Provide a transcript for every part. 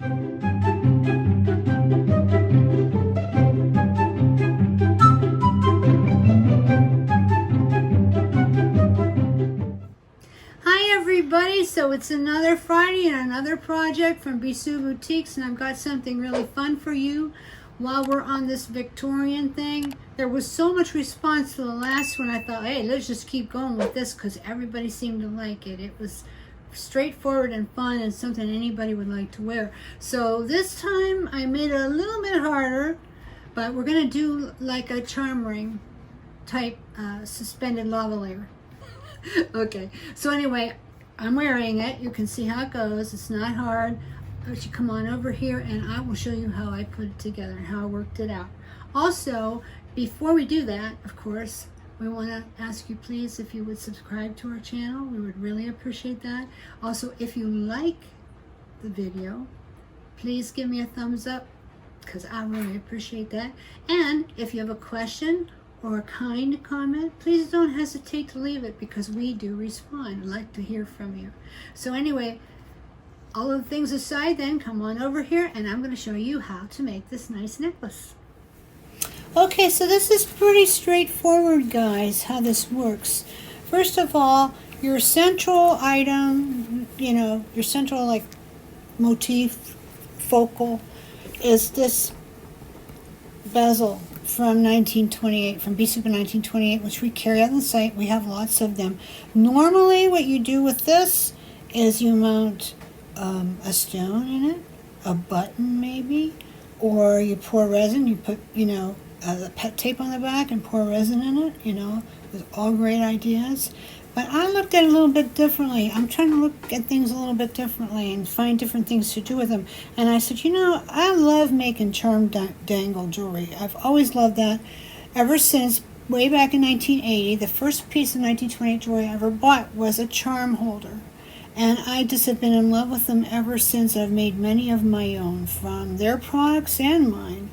Hi everybody, so it's another Friday and another project from Bisou Boutiques, and I've got something really fun for you while we're on this Victorian thing. There was so much response to the last one, I thought, hey, let's just keep going with this because everybody seemed to like it. It was straightforward and fun and something anybody would like to wear. So this time I made it a little bit harder, but we're going to do like a charm ring type suspended lavaliere. Okay, so anyway, I'm wearing it. You can see how it goes. It's not hard. But you come on over here and I will show you how I put it together and how I worked it out. Also, before we do that, of course, we want to ask you please if you would subscribe to our channel. We would really appreciate that. Also, if you like the video, please give me a thumbs up because I really appreciate that. And if you have a question or a kind comment, please don't hesitate to leave it because we do respond. I'd like to hear from you. So anyway, all of the things aside then, come on over here and I'm going to show you how to make this nice necklace. Okay, so this is pretty straightforward, guys, how this works. First of all, your central item, you know, your central like motif, focal, is this bezel from 1928, from Bisou 1928, which we carry on the site. We have lots of them. Normally what you do with this is you mount a stone in it, a button maybe, or you pour resin. You put, you know, the pet tape on the back and pour resin in it, you know, with all great ideas. But I looked at it a little bit differently. I'm trying to look at things a little bit differently and find different things to do with them. And I said, you know, I love making charm dangle jewelry. I've always loved that ever since way back in 1980. The first piece of 1928 jewelry I ever bought was a charm holder. And I just have been in love with them ever since. I've made many of my own from their products and mine.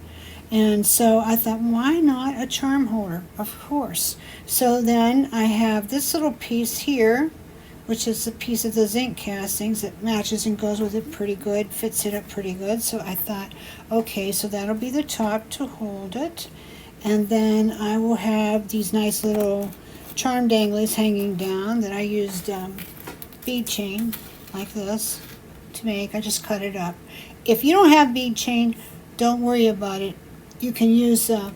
And so I thought, why not a charm holder? Of course. So then I have this little piece here, which is a piece of the zinc castings that matches and goes with it pretty good, fits it up pretty good. So I thought, okay, so that'll be the top to hold it. And then I will have these nice little charm danglies hanging down that I used bead chain like this to make. I just cut it up. If you don't have bead chain, don't worry about it. You can use 3mm,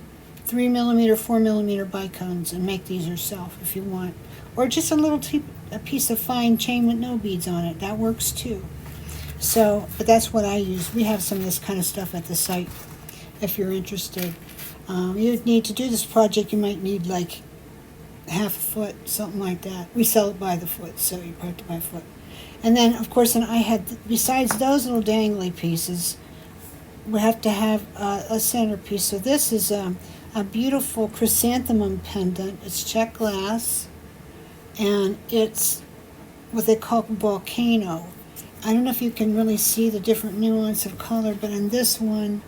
4mm bicones and make these yourself if you want. Or just a piece of fine chain with no beads on it. That works too. So, but that's what I use. We have some of this kind of stuff at the site if you're interested. You need to do this project, you might need like half a foot, something like that. We sell it by the foot, so you probably have to buy a foot. And then, of course, I had, besides those little dangly pieces, we have to have a centerpiece. So this is a beautiful chrysanthemum pendant. It's check glass, and it's what they call volcano. I don't know if you can really see the different nuance of color, but in this one,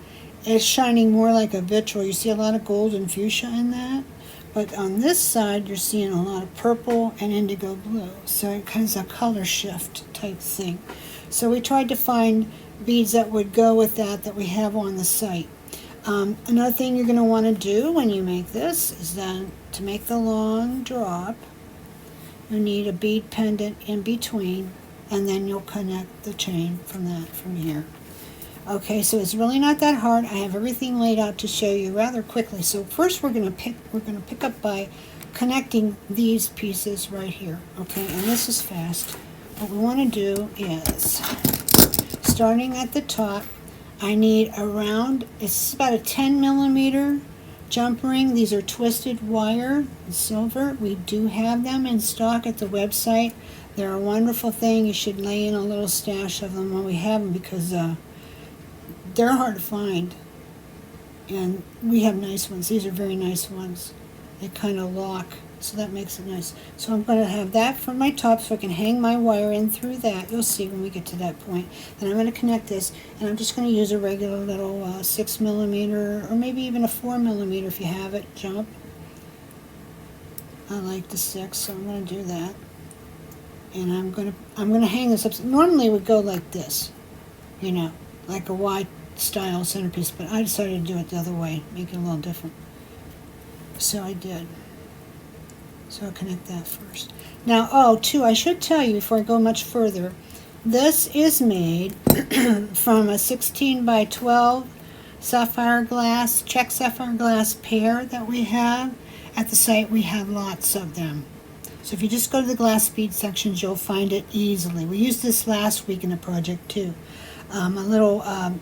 it's shining more like a vitriol. You see a lot of gold and fuchsia in that. But on this side, you're seeing a lot of purple and indigo blue. So it kind of a color shift type thing. So we tried to find beads that would go with that we have on the site. Another thing you're going to want to do when you make this is then to make the long drop, you need a bead pendant in between, and then you'll connect the chain from here. Okay, so it's really not that hard. I have everything laid out to show you rather quickly. So first we're going to pick up by connecting these pieces right here. Okay, and this is fast. What we want to do is, starting at the top, I need around, it's about a 10mm jump ring. These are twisted wire, silver. We do have them in stock at the website. They're a wonderful thing. You should lay in a little stash of them when we have them because they're hard to find. And we have nice ones. These are very nice ones. They kind of lock, so that makes it nice. So I'm going to have that for my top so I can hang my wire in through that. You'll see when we get to that point. Then I'm going to connect this, and I'm just going to use a regular little 6mm or maybe even a 4mm if you have it, jump. I like the 6, so I'm going to do that. And I'm going to hang this up. Normally it would go like this, you know. like a Y style centerpiece, but I decided to do it the other way, make it a little different. So I did. So I'll connect that first. Now, I should tell you before I go much further, this is made from a 16 by 12 sapphire glass, check sapphire glass pair that we have. At the site, we have lots of them. So if you just go to the glass bead sections, you'll find it easily. We used this last week in the project too.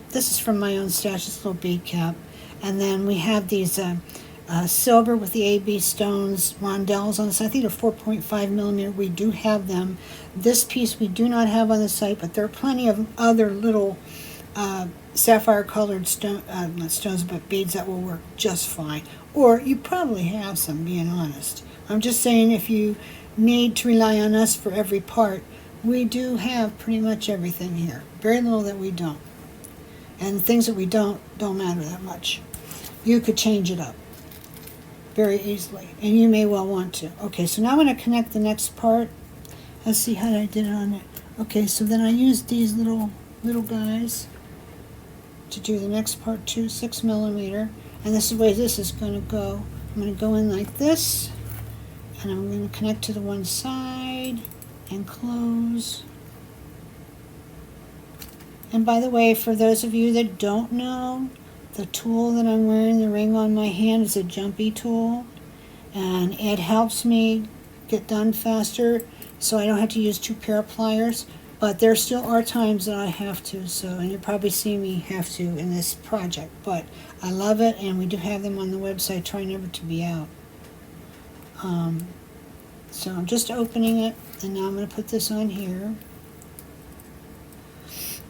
This is from my own stash, this little bead cap. And then we have these silver with the AB stones, rondelles on this. I think they're 4.5 millimeter. We do have them. This piece we do not have on the site, but there are plenty of other little sapphire colored not stones, but beads that will work just fine. Or you probably have some, being honest. I'm just saying, if you need to rely on us for every part, we do have pretty much everything here. Very little that we don't. And things that we don't matter that much. You could change it up very easily, and you may well want to. Okay, so now I'm going to connect the next part. Let's see how I did it on it. Okay, so then I used these little guys to do the next part too, 6 millimeter. And this is the way this is going to go. I'm going to go in like this, and I'm going to connect to the one side and close. And by the way, for those of you that don't know, the tool that I'm wearing the ring on my hand is a jumpy tool, and it helps me get done faster, so I don't have to use 2 pair of pliers. But there still are times that I have to, and you'll probably see me have to in this project. But I love it, and we do have them on the website. Try never to be out. So I'm just opening it, and now I'm going to put this on here.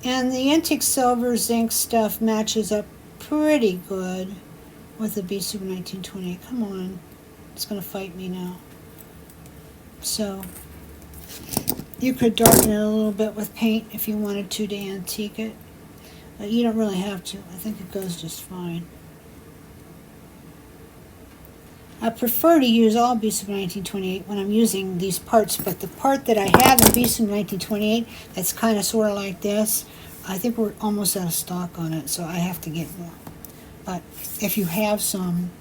And the antique silver zinc stuff matches up pretty good with the Bead Super 1928. Come on, it's going to fight me now. So you could darken it a little bit with paint if you wanted to antique it, but you don't really have to. I think it goes just fine. I prefer to use all Bead Super 1928 when I'm using these parts, but the part that I have in Bead Super 1928 that's kind of sort of like this, I think we're almost out of stock on it, so I have to get more. But if you have some,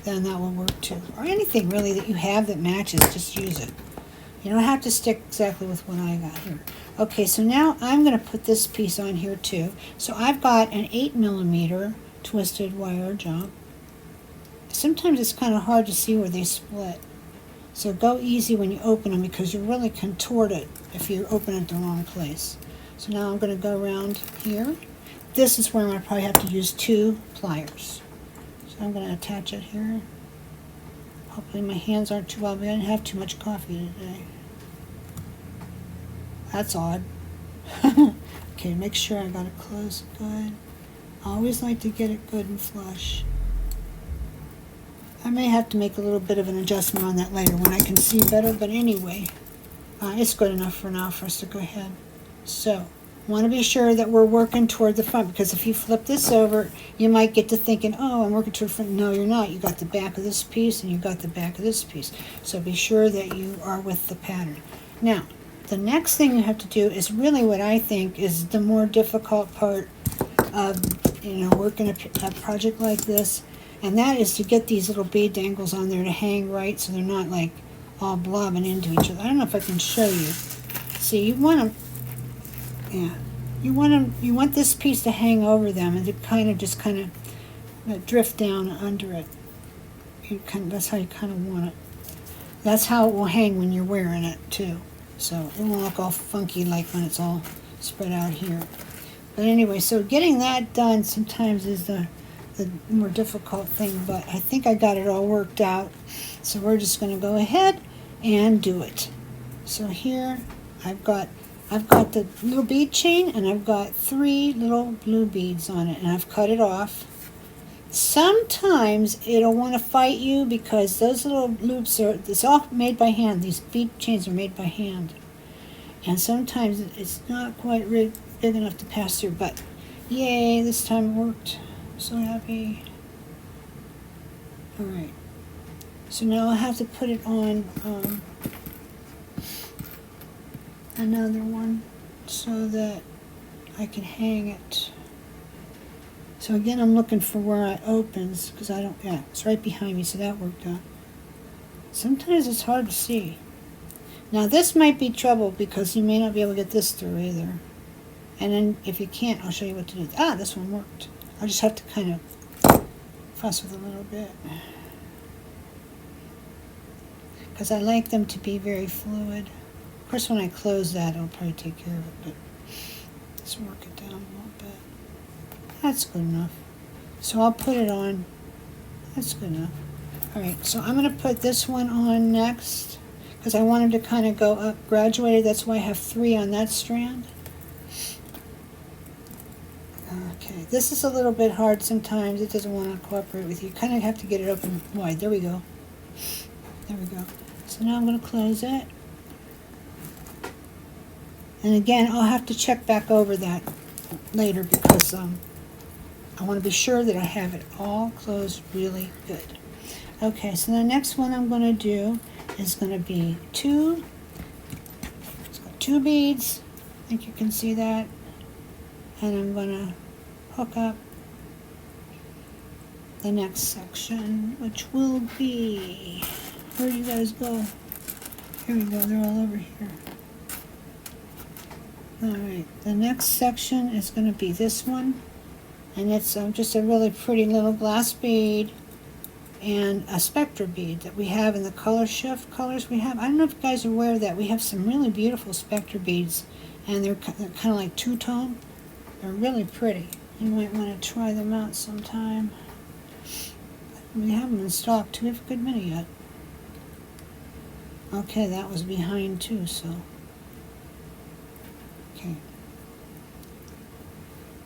then that will work too. Or anything really that you have that matches, just use it. You don't have to stick exactly with what I got here. Okay, so now I'm going to put this piece on here too. So I've got an 8 millimeter twisted wire jump. Sometimes it's kind of hard to see where they split. So go easy when you open them, because you really contort it if you open it the wrong place. So now I'm going to go around here. This is where I probably have to use 2 pliers. So I'm going to attach it here. Hopefully my hands aren't too wobbly. I didn't have too much coffee today. That's odd. Okay, make sure I got it closed good. I always like to get it good and flush. I may have to make a little bit of an adjustment on that later when I can see better, but anyway, it's good enough for now for us to go ahead. So, want to be sure that we're working toward the front, because if you flip this over, you might get to thinking, oh, I'm working toward the front. No, you're not. You got the back of this piece and you got the back of this piece. So be sure that you are with the pattern. Now, the next thing you have to do is really what I think is the more difficult part of, working a project like this, and that is to get these little bead dangles on there to hang right so they're not like all blobbing into each other. I don't know if I can show you. See, you want them, yeah, you want this piece to hang over them and to kind of drift down under it. That's how you kind of want it. That's how it will hang when you're wearing it too. So it won't look all funky like when it's all spread out here. But anyway, so getting that done sometimes is the more difficult thing, but I think I got it all worked out. So we're just going to go ahead and do it. So here I've got the little bead chain, and I've got 3 little blue beads on it, and I've cut it off. Sometimes it'll want to fight you because those little loops it's all made by hand. These bead chains are made by hand. And sometimes it's not quite big enough to pass through, but yay, this time it worked. I'm so happy. Alright. So now I have to put it on another one so that I can hang it. So again, I'm looking for where it opens, because I don't, yeah, it's right behind me, so that worked out. Sometimes it's hard to see. Now this might be trouble, because you may not be able to get this through either. And then if you can't, I'll show you what to do. Ah, this one worked. I'll just have to kind of fuss with it a little bit, because I like them to be very fluid. Of course, when I close that, it'll probably take care of it, but let's work it down a little bit. That's good enough. So I'll put it on. That's good enough. All right, so I'm going to put this one on next, because I wanted to kind of go up graduated. That's why I have 3 on that strand. Okay, this is a little bit hard sometimes. It doesn't want to cooperate with you. You kind of have to get it open wide. There we go. There we go. So now I'm going to close it. And again, I'll have to check back over that later, because I want to be sure that I have it all closed really good. Okay, so the next one I'm going to do is going to be 2. It's got 2 beads. I think you can see that. And I'm going to hook up the next section, which will be, where do you guys go? Here we go, they're all over here. Alright, the next section is going to be this one, and it's just a really pretty little glass bead and a spectra bead that we have in the color shift colors we have. I don't know if you guys are aware of that. We have some really beautiful spectra beads, and they're kind of like two-tone. They're really pretty. You might want to try them out sometime. We have them in stock too. We have a good many yet. Okay, that was behind too, so. Okay.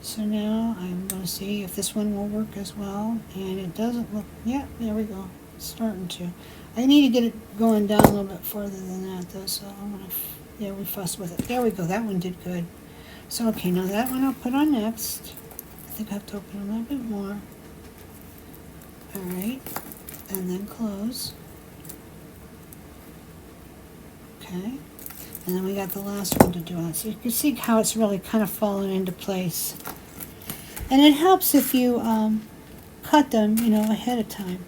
So now I'm going to see if this one will work as well. And it doesn't look, yeah, there we go. It's starting to. I need to get it going down a little bit farther than that though, so I'm going to, yeah, we fuss with it. There we go, that one did good. So, okay, now that one I'll put on next. I think I have to open a little bit more. Alright, and then close. Okay, and then we got the last one to do on. So you can see how it's really kind of fallen into place. And it helps if you cut them, you know, ahead of time.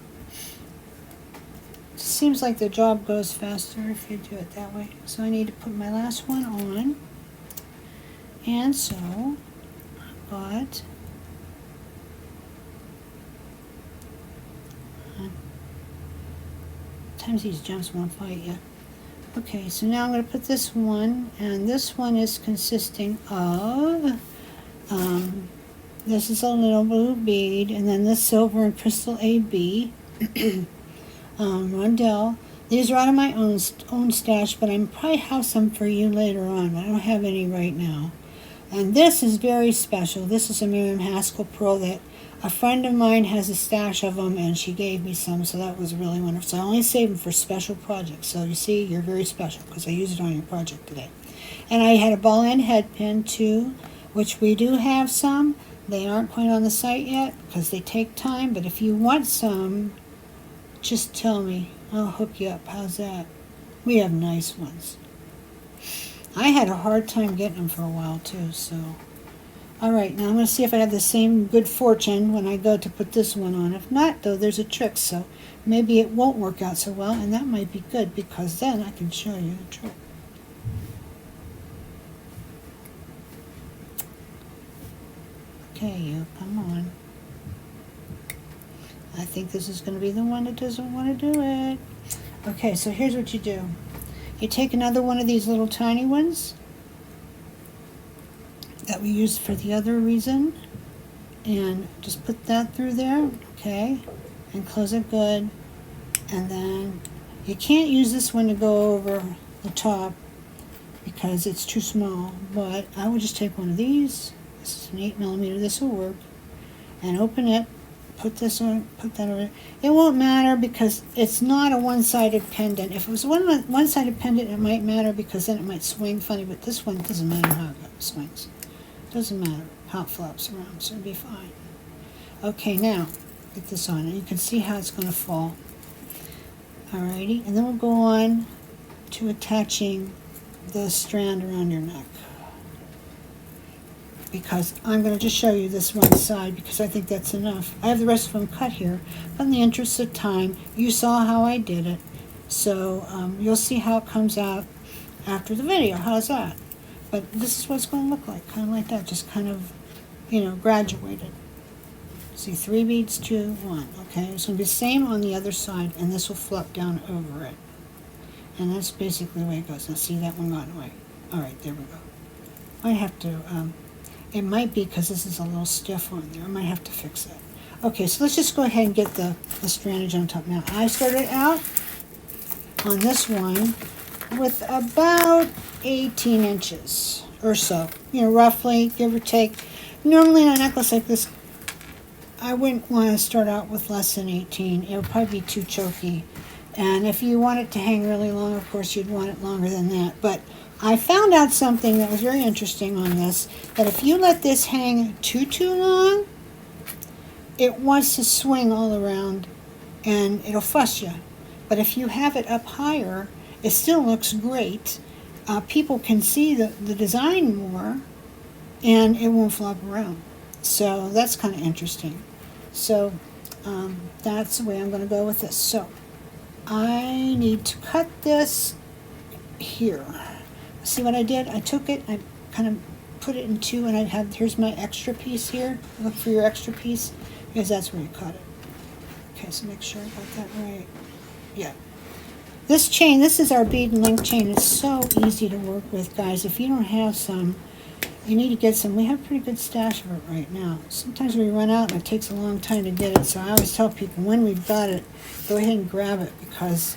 It seems like the job goes faster if you do it that way. So I need to put my last one on. And so, but sometimes these jumps won't fight you. Okay, so now I'm going to put this one, and this one is consisting of, this is a little blue bead, and then this silver and crystal AB, rondelle. These are out of my own stash, but I probably have some for you later on. I don't have any right now. And this is very special. This is a Miriam Haskell pearl that a friend of mine has a stash of them, and she gave me some, so that was really wonderful. So I only save them for special projects. So you see, you're very special because I used it on your project today. And I had a ball end head pin too, which we do have some. They aren't quite on the site yet because they take time, but if you want some, just tell me. I'll hook you up. How's that? We have nice ones. I had a hard time getting them for a while too, so. Alright, now I'm going to see if I have the same good fortune when I go to put this one on. If not, though, there's a trick, so maybe it won't work out so well, and that might be good because then I can show you the trick. Okay, you, come on. I think this is going to be the one that doesn't want to do it. Okay, so here's what you do. You take another one of these little tiny ones that we used for the other reason, and just put that through there, okay, and close it good. And then you can't use this one to go over the top because it's too small, but I would just take one of these. This is an 8mm, this will work, and open it, put this on, put that over there. It won't matter because it's not a one-sided pendant. If it was a one-sided pendant, it might matter because then it might swing funny, but this one doesn't matter how it swings. Doesn't matter how it flops around, so it'll be fine. Okay, now get this on, and you can see how it's going to fall. Alrighty, and then we'll go on to attaching the strand around your neck. because I'm going to just show you this one side because I think that's enough. I have the rest of them cut here, but in the interest of time, you saw how I did it. So you'll see how it comes out after the video. How's that? But this is what it's going to look like, kind of like that, just kind of, you know, graduated. See, 3 beads, 2, 1. Okay, it's going to be the same on the other side, and this will flip down over it. And that's basically the way it goes. Now see, that one got away. All right, there we go. I have to, it might be because this is a little stiff on there. I might have to fix that. Okay, so let's just go ahead and get the strandage on top. Now, I started out on this one with about 18 inches or so. You know, roughly, give or take. Normally on a necklace like this, I wouldn't want to start out with less than 18. It would probably be too choky. And if you want it to hang really long, of course, you'd want it longer than that. But I found out something that was very interesting on this, that if you let this hang too long, it wants to swing all around and it'll fuss you. But if you have it up higher, it still looks great. People can see the design more and it won't flop around. So that's kind of interesting. So that's the way I'm going to go with this. So I need to cut this here. See what I did? I took it, I kind of put it in 2, and I have, here's my extra piece here. Look for your extra piece, because that's where you cut it. Okay, so make sure I got that right. Yeah. This chain, this is our bead and link chain. It's so easy to work with, guys. If you don't have some, you need to get some. We have a pretty good stash of it right now. Sometimes we run out and it takes a long time to get it, so I always tell people when we've got it, go ahead and grab it, because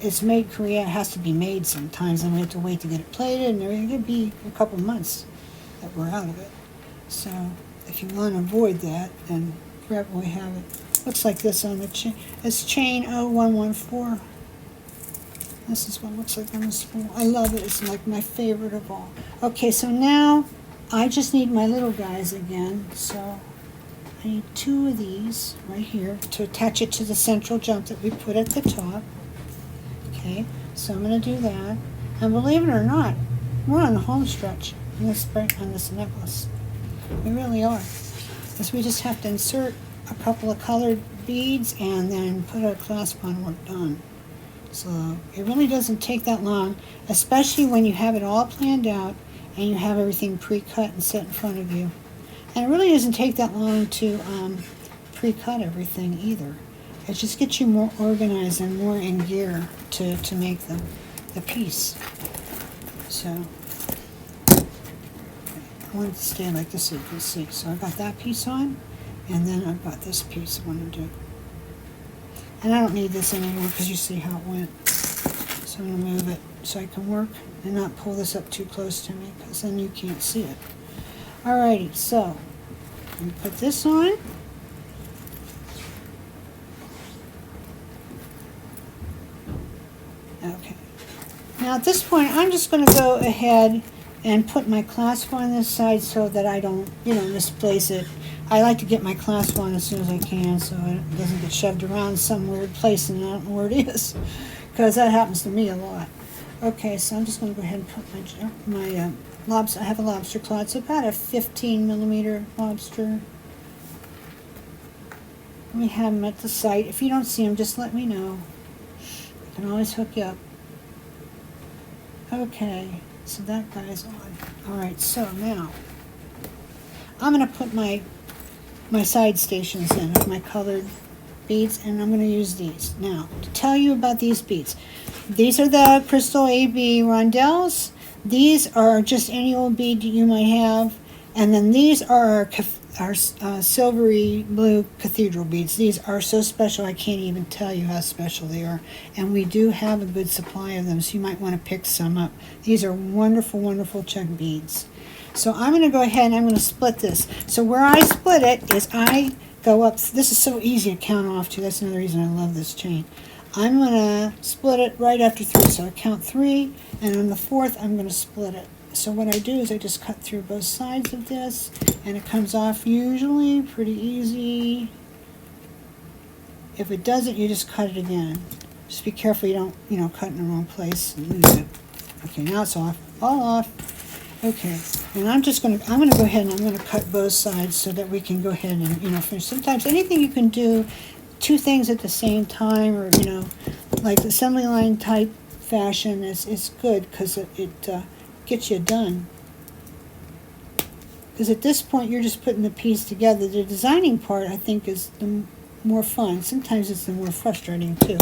it's made Korea. It has to be made sometimes, and we have to wait to get it plated, and it could be a couple months that we're out of it. So if you want to avoid that, then grab what we have. It looks like this on the chain. It's chain 0114. This is what it looks like on the spool. I love it. It's like my favorite of all. Okay, so now I just need my little guys again. So I need 2 of these right here to attach it to the central jump that we put at the top. Okay, so I'm going to do that. And believe it or not, we're on the home stretch on this necklace. We really are. Because we just have to insert a couple of colored beads and then put our clasp on, we're done. So it really doesn't take that long, especially when you have it all planned out and you have everything pre-cut and set in front of you. And it really doesn't take that long to pre-cut everything either. It just gets you more organized and more in gear to make the piece. So I want it to stay like this so you can see. So I got that piece on, and then I've got this piece I want to do. And I don't need this anymore because you see how it went. So I'm going to move it so I can work and not pull this up too close to me, because then you can't see it. Alrighty, so I'm going to put this on. Okay. Now at this point, I'm just going to go ahead and put my clasp on this side so that I don't, misplace it. I like to get my clasp on as soon as I can so it doesn't get shoved around some weird place and I don't know where it is, because that happens to me a lot. Okay, so I'm just going to go ahead and put my lobster. I have a lobster claw. It's about a 15mm lobster. We have them at the site. If you don't see them, just let me know. I can always hook you up. Okay, so that guy's on. Alright, so now I'm going to put my side stations in of my colored beads, and I'm going to use these. Now, to tell you about these beads, these are the crystal AB rondelles. These are just any old bead you might have, and then these are our silvery blue cathedral beads. These are so special, I can't even tell you how special they are, and we do have a good supply of them, so you might want to pick some up. These are wonderful, wonderful check beads. So I'm going to go ahead and I'm going to split this. So where I split it is I go up. This is so easy to count off to. That's another reason I love this chain. I'm going to split it right after 3. So I count 3, and on the 4th I'm going to split it. So what I do is I just cut through both sides of this, and it comes off usually pretty easy. If it doesn't, you just cut it again. Just be careful you don't, cut in the wrong place and lose it. Okay, now it's off. All off. Okay, and I'm gonna go ahead and I'm gonna cut both sides so that we can go ahead and, finish. Sometimes anything you can do two things at the same time, or, like assembly line type fashion is good because it gets you done. Because at this point you're just putting the piece together. The designing part, I think, is the more fun. Sometimes it's the more frustrating too,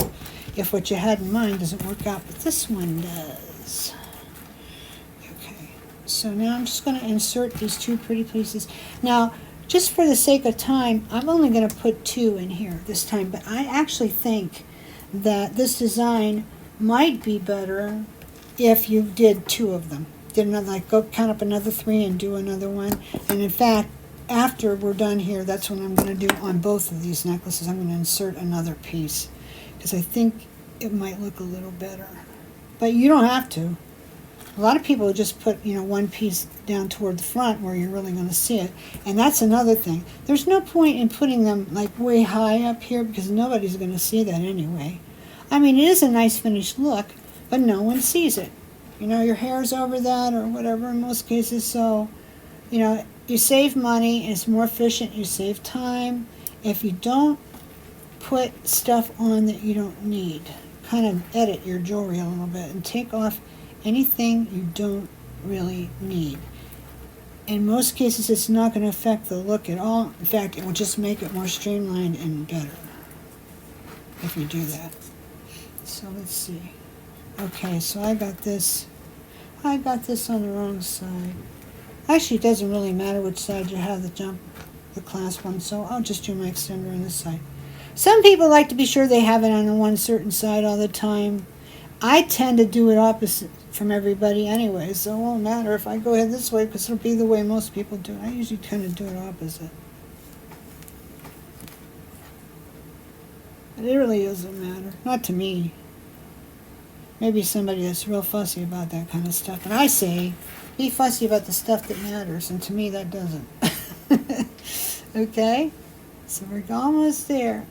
if what you had in mind doesn't work out, but this one does. So now I'm just going to insert these two pretty pieces. Now, just for the sake of time, I'm only going to put two in here this time, but I actually think that this design might be better if you did two of them. Did another, like go count up another three and do another one. And in fact, after we're done here, that's what I'm going to do on both of these necklaces. I'm going to insert another piece because I think it might look a little better. But you don't have to. A lot of people just put, one piece down toward the front where you're really going to see it. And that's another thing. There's no point in putting them like way high up here because nobody's going to see that anyway. I mean, it is a nice finished look, but no one sees it. Your hair's over that or whatever in most cases. So, you save money. It's more efficient. You save time. If you don't put stuff on that you don't need, kind of edit your jewelry a little bit and take off anything you don't really need. In most cases, it's not going to affect the look at all. In fact, it will just make it more streamlined and better if you do that. So let's see. Okay, so I got this on the wrong side. Actually, it doesn't really matter which side you have the clasp one, so I'll just do my extender on this side. Some people like to be sure they have it on one certain side all the time. I tend to do it opposite from everybody anyway, so it won't matter if I go ahead this way because it'll be the way most people do it. I usually tend to do it opposite. But it really doesn't matter. Not to me. Maybe somebody that's real fussy about that kind of stuff. And I say, be fussy about the stuff that matters, and to me that doesn't. Okay? So we're almost there.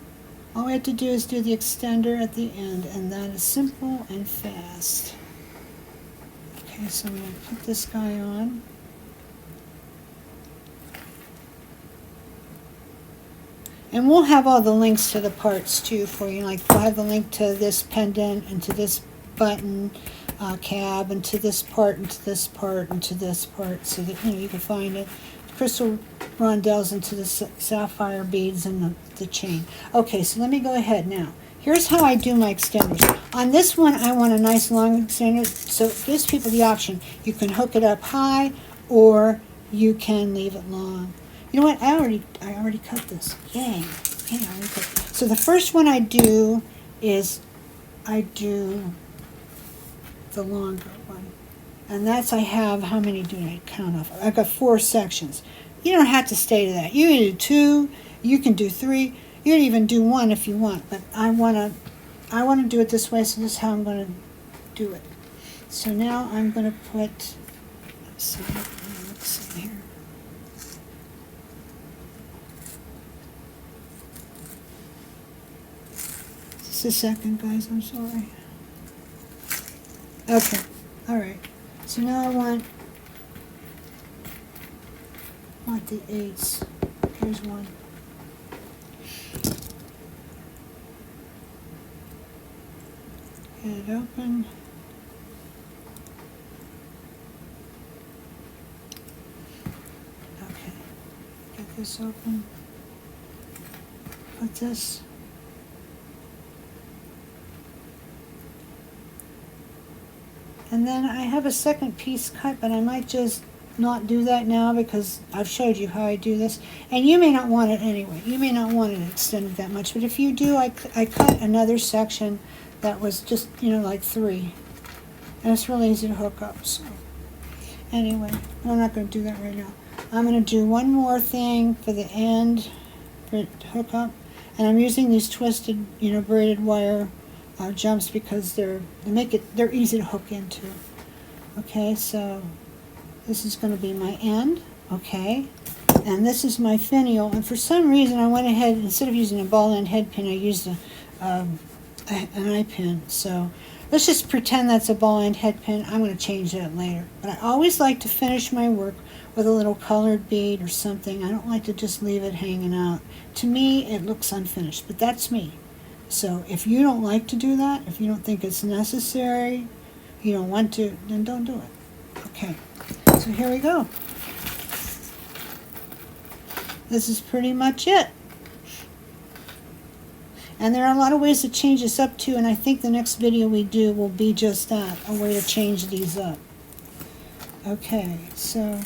All we have to do is do the extender at the end, and that is simple and fast. Okay, so I'm going to put this guy on. And we'll have all the links to the parts too for you. Like we'll have the link to this pendant and to this button cab and to this part and to this part and to this part, so that you can find it. Crystal rondelles into the sapphire beads and the chain. Okay, so let me go ahead now. Here's how I do my extenders. On this one, I want a nice long extender, so it gives people the option. You can hook it up high, or you can leave it long. You know what? I already cut this. Yay! Okay, I already cut. So the first one I do is I do the longer one. And that's, I have, how many do I count off? I've got 4 sections. You don't have to stay to that. You can do 2, you can do 3, you can even do 1 if you want. But I want to do it this way, so this is how I'm going to do it. So now I'm going to put, let's see here. Just a second, guys, I'm sorry. Okay, all right. So now I want the 8s. Here's one. Get it open. Okay, get this open. Put this. And then I have a second piece cut, but I might just not do that now because I've showed you how I do this. And you may not want it anyway. You may not want it extended that much. But if you do, I cut another section that was just, like 3. And it's really easy to hook up. So anyway, I'm not going to do that right now. I'm going to do one more thing for the end for it to hook up. And I'm using these twisted, braided wire jumps because they're easy to hook into. Okay, so this is going to be my end. Okay, and this is my finial. And for some reason, I went ahead, instead of using a ball end head pin, I used an eye pin. So let's just pretend that's a ball-end head pin. I'm going to change that later. But I always like to finish my work with a little colored bead or something. I don't like to just leave it hanging out. To me, it looks unfinished, but that's me. So if you don't like to do that, if you don't think it's necessary, you don't want to, then don't do it. Okay, so here we go. This is pretty much it. And there are a lot of ways to change this up too, and I think the next video we do will be just that, a way to change these up. Okay, so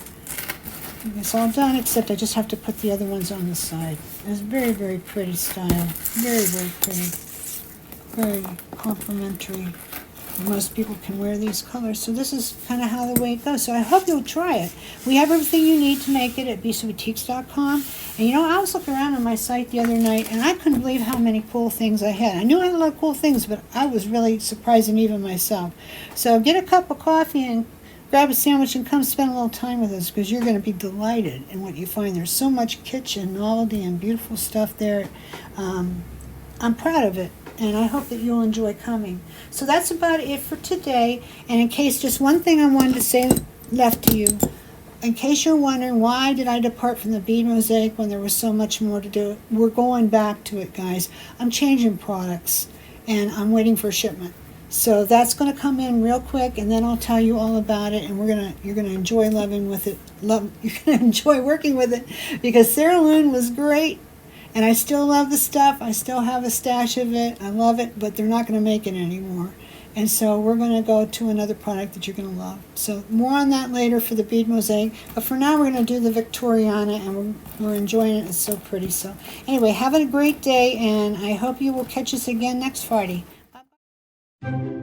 it's all done, except I just have to put the other ones on the side. It's very, very pretty style. Very, very pretty. Very complimentary. Most people can wear these colors, so this is kind of how the way it goes. So I hope you'll try it. We have everything you need to make it at bisouboutiques.com. And you know, I was looking around on my site the other night, and I couldn't believe how many cool things I had. I knew I had a lot of cool things, but I was really surprising even myself. So get a cup of coffee and grab a sandwich and come spend a little time with us, because you're going to be delighted in what you find. There's so much kitchen novelty and beautiful stuff there. I'm proud of it, and I hope that you'll enjoy coming. So that's about it for today. And in case, just one thing I wanted to say left to you. In case you're wondering, why did I depart from the bead mosaic when there was so much more to do? We're going back to it, guys. I'm changing products, and I'm waiting for shipment. So that's going to come in real quick, and then I'll tell you all about it, and you're gonna enjoy loving with it. You're gonna enjoy working with it, because Sarah Loon was great, and I still love the stuff. I still have a stash of it. I love it, but they're not going to make it anymore. And so we're going to go to another product that you're going to love. So more on that later for the bead mosaic. But for now, we're going to do the Victoriana, and we're enjoying it. It's so pretty. So anyway, have a great day, and I hope you will catch us again next Friday. Bye-bye.